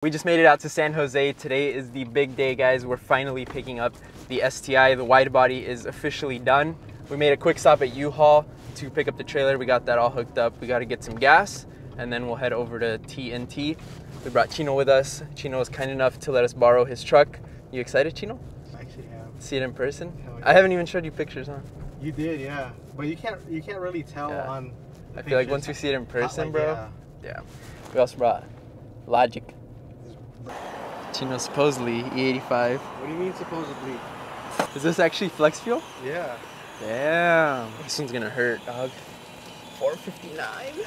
We just made it out to San Jose. Today is the big day, guys. We're finally picking up the STI. The wide body is officially done. We made a quick stop at U-Haul to pick up the trailer. We got that all hooked up. We got to get some gas, and then we'll head over to T&t. We brought Chino with us. Chino was kind enough to let us borrow his truck. You excited, Chino? I actually am. See it in person? Yeah. I haven't even showed you pictures, huh? You did, yeah. But you can't really tell on I feel like once we see it in person, like, bro. Yeah. We also brought Logic. Chino supposedly E85. What do you mean supposedly? Is this actually flex fuel? Yeah. Damn. This one's gonna hurt, dog. $4.59.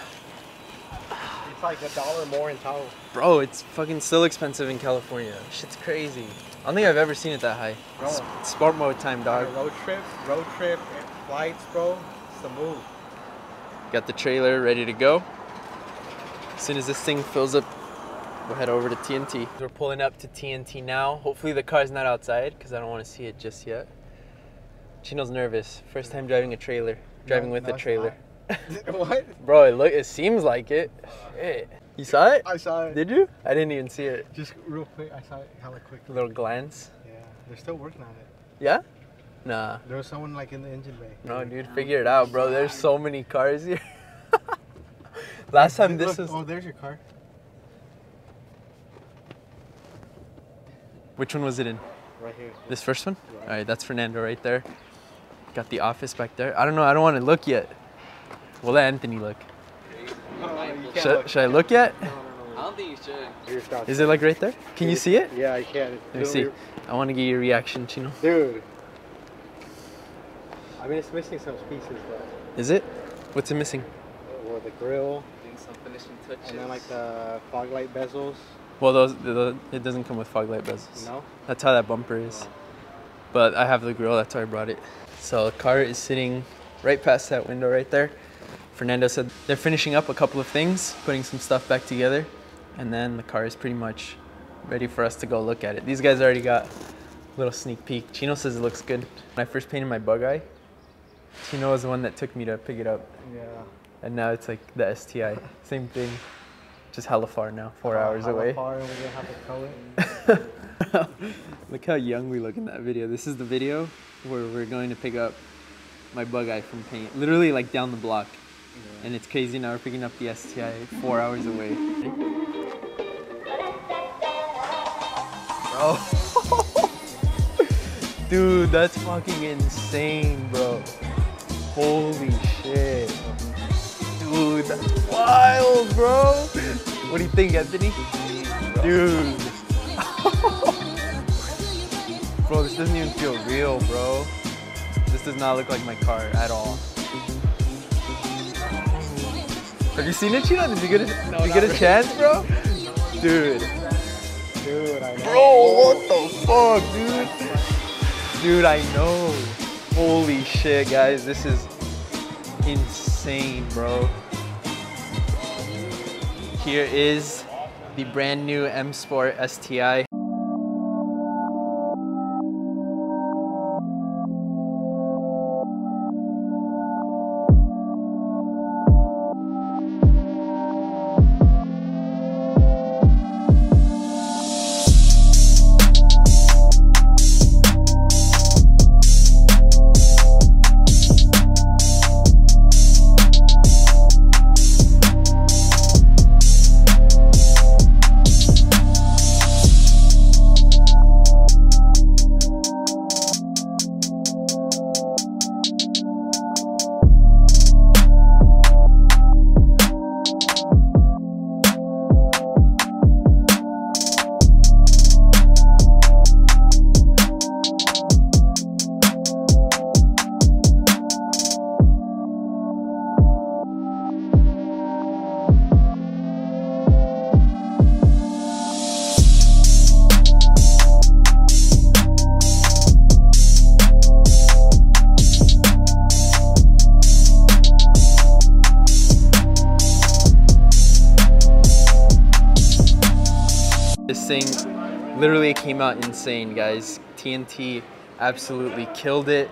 It's like $1 more in total. Bro, it's fucking still expensive in California. Shit's crazy. I don't think I've ever seen it that high. Bro. Sport mode time, dog. Road trip, flights, bro. It's the move. Got the trailer ready to go. As soon as this thing fills up, we'll head over to T&t. We're pulling up to T&t now. Hopefully the car's not outside because I don't want to see it just yet. Chino's nervous. First time driving a trailer. Driving with a trailer. What? Bro, it seems like it. Shit. You saw it? I saw it. Did you? I didn't even see it. Just real quick, I saw it hella quick. A little glance. Yeah, they're still working on it. Yeah? Nah. There was someone like in the engine bay. No, dude, figure it out, bro. There's so many cars here. Last time this was... Oh, there's your car. Which one was it in? Right here. This first one? Right. All right, that's Fernando right there. Got the office back there. I don't know. I don't want to look yet. We'll let Anthony look. Should I look yet? No. I don't think you should. Is it like right there? Can you see it? Yeah, I can. Let me see. I want to get your reaction, Chino. Dude. I mean, it's missing some pieces, but... Is it? What's it missing? Well, the grill. Doing some finishing touches. And then like the fog light bezels. Well, it doesn't come with fog light bezels. No? That's how that bumper is. But I have the grill, that's why I brought it. So the car is sitting right past that window right there. Fernando said they're finishing up a couple of things, putting some stuff back together, and then the car is pretty much ready for us to go look at it. These guys already got a little sneak peek. Chino says it looks good. When I first painted my bug eye, Chino was the one that took me to pick it up. Yeah. And now it's like the STI, same thing. Just hella far now, 4 hours away. Far and we're gonna have to tow it. Look how young we look in that video. This is the video where we're going to pick up my bug eye from paint. Literally like down the block. Yeah. And it's crazy now we're picking up the STI 4 hours away. Bro. Dude, that's fucking insane, bro. Holy shit. Dude, that's wild, bro. What do you think, Anthony? Dude. Bro, this doesn't even feel real, bro. This does not look like my car at all. Have you seen it, Chino? Did you get a chance, bro? Dude. Dude, I know. Bro, what the fuck, dude? Dude, I know. Holy shit, guys. This is insane, bro. Here is the brand new Msports STI. This thing literally came out insane, guys. T&t absolutely killed it.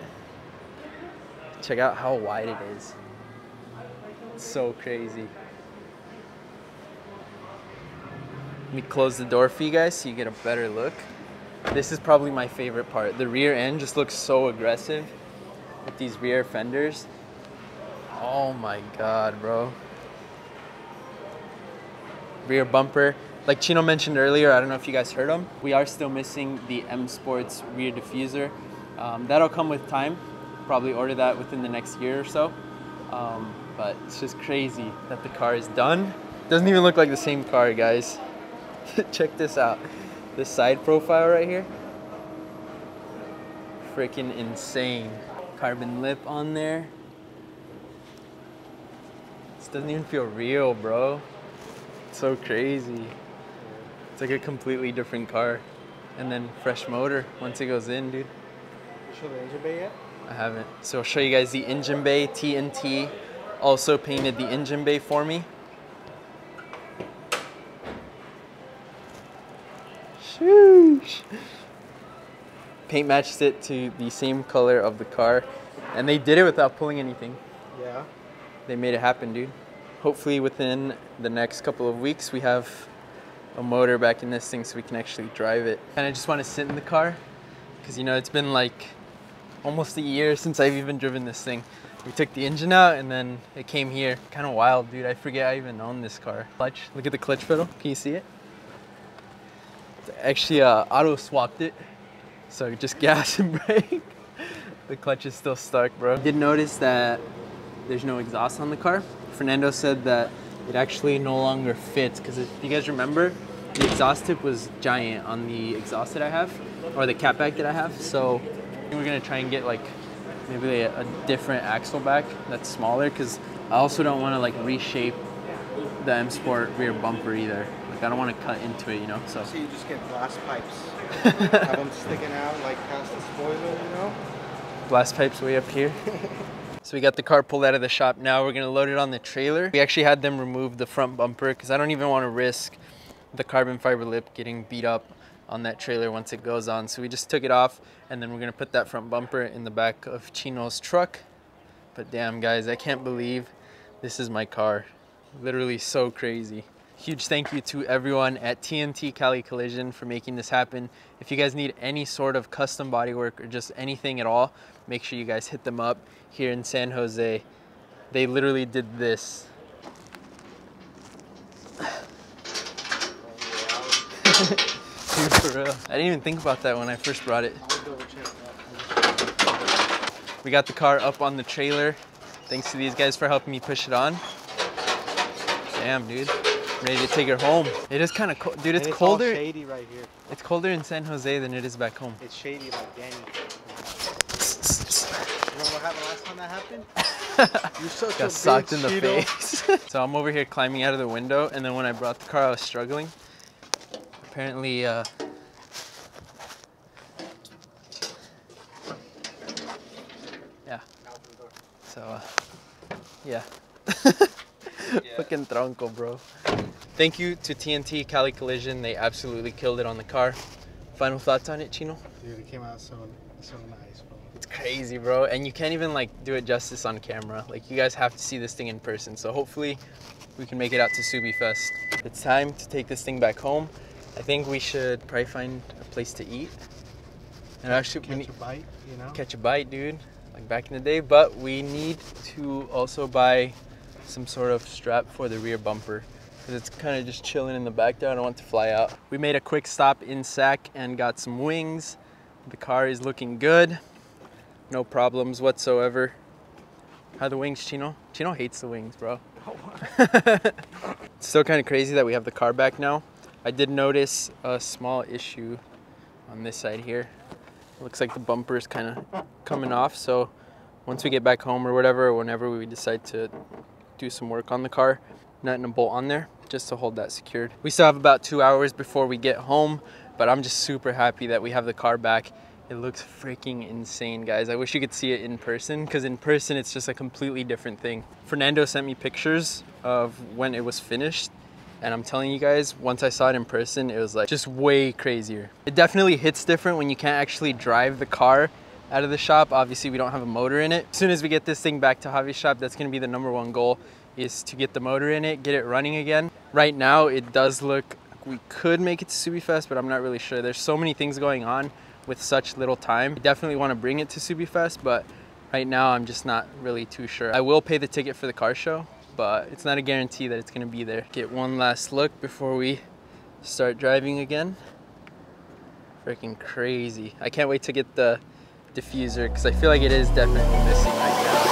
Check out how wide it is. It's so crazy. Let me close the door for you guys so you get a better look. This is probably my favorite part. The rear end just looks so aggressive with these rear fenders. Oh my God, bro. Rear bumper. Like Chino mentioned earlier, I don't know if you guys heard him, we are still missing the Msports rear diffuser. That'll come with time. Probably order that within the next year or so. But it's just crazy that the car is done. Doesn't even look like the same car, guys. Check this out. This side profile right here. Freaking insane. Carbon lip on there. This doesn't even feel real, bro. It's so crazy. It's like a completely different car. And then fresh motor once it goes in, dude. You show the engine bay yet? I haven't. So I'll show you guys the engine bay. T&t also painted the engine bay for me. Sheesh. Paint matched it to the same color of the car. And they did it without pulling anything. Yeah. They made it happen, dude. Hopefully within the next couple of weeks we have a motor back in this thing so we can actually drive it. And I just want to sit in the car because, you know, it's been like almost a year since I've even driven this thing. We took the engine out and then it came here. Kind of wild, dude. I forget I even owned this car. Clutch, look at the clutch pedal. Can you see it? Actually, auto swapped it. So just gas and brake. The clutch is still stuck, bro. I did notice that there's no exhaust on the car. Fernando said that it actually no longer fits because if you guys remember, the exhaust tip was giant on the exhaust that I have, or the catback that I have. So we're gonna try and get like maybe a different axle back that's smaller because I also don't want to like reshape the M Sport rear bumper either. Like I don't want to cut into it, you know. So you just get glass pipes. Have them sticking out like past the spoiler, you know. Glass pipes way up here. So we got the car pulled out of the shop. Now we're gonna load it on the trailer. We actually had them remove the front bumper because I don't even want to risk the carbon fiber lip getting beat up on that trailer once it goes on. So we just took it off and then we're gonna put that front bumper in the back of Chino's truck. But damn guys, I can't believe this is my car. Literally so crazy. Huge thank you to everyone at T&t Cali Collision for making this happen. If you guys need any sort of custom bodywork or just anything at all, make sure you guys hit them up here in San Jose. They literally did this. Dude, for real. I didn't even think about that when I first brought it. We got the car up on the trailer. Thanks to these guys for helping me push it on. Damn, dude. I'm ready to take her home. It is kind of cold. Dude, it's colder. All shady right here. It's colder in San Jose than it is back home. It's shady like Danny. Remember what happened last time that happened? You're such Got socked in the face. So I'm over here climbing out of the window, and then when I brought the car, I was struggling. Apparently, yeah. So, yeah. Fucking tronco, bro. Thank you to T&t Cali Collision. They absolutely killed it on the car. Final thoughts on it, Chino? Dude, it came out so nice, bro. It's crazy, bro. And you can't even like do it justice on camera. Like you guys have to see this thing in person. So hopefully we can make it out to Subi Fest. It's time to take this thing back home. I think we should probably find a place to eat. And actually, catch a bite, you know? Catch a bite, dude. Like back in the day. But we need to also buy some sort of strap for the rear bumper because it's kind of just chilling in the back there. I don't want it to fly out. We made a quick stop in Sac and got some wings. The car is looking good. No problems whatsoever. How are the wings, Chino? Chino hates the wings, bro. It's still kind of crazy that we have the car back now. I did notice a small issue on this side here. It looks like the bumper is kind of coming off. So once we get back home or whatever, or whenever we decide to do some work on the car, nutting a bolt on there just to hold that secured. We still have about 2 hours before we get home, but I'm just super happy that we have the car back. It looks freaking insane, guys. I wish you could see it in person because in person it's just a completely different thing. Fernando sent me pictures of when it was finished, and I'm telling you guys, once I saw it in person, it was like just way crazier. It definitely hits different when you can't actually drive the car out of the shop. Obviously we don't have a motor in it. As soon as we get this thing back to Javi's shop, that's gonna be the #1 goal, is to get the motor in it, get it running again. Right now it does look we could make it to SubiFest, but I'm not really sure. There's so many things going on with such little time. I definitely want to bring it to SubiFest, but right now I'm just not really too sure. I will pay the ticket for the car show, but it's not a guarantee that it's going to be there. Get one last look before we start driving again. Freaking crazy. I can't wait to get the diffuser because I feel like it is definitely missing right now.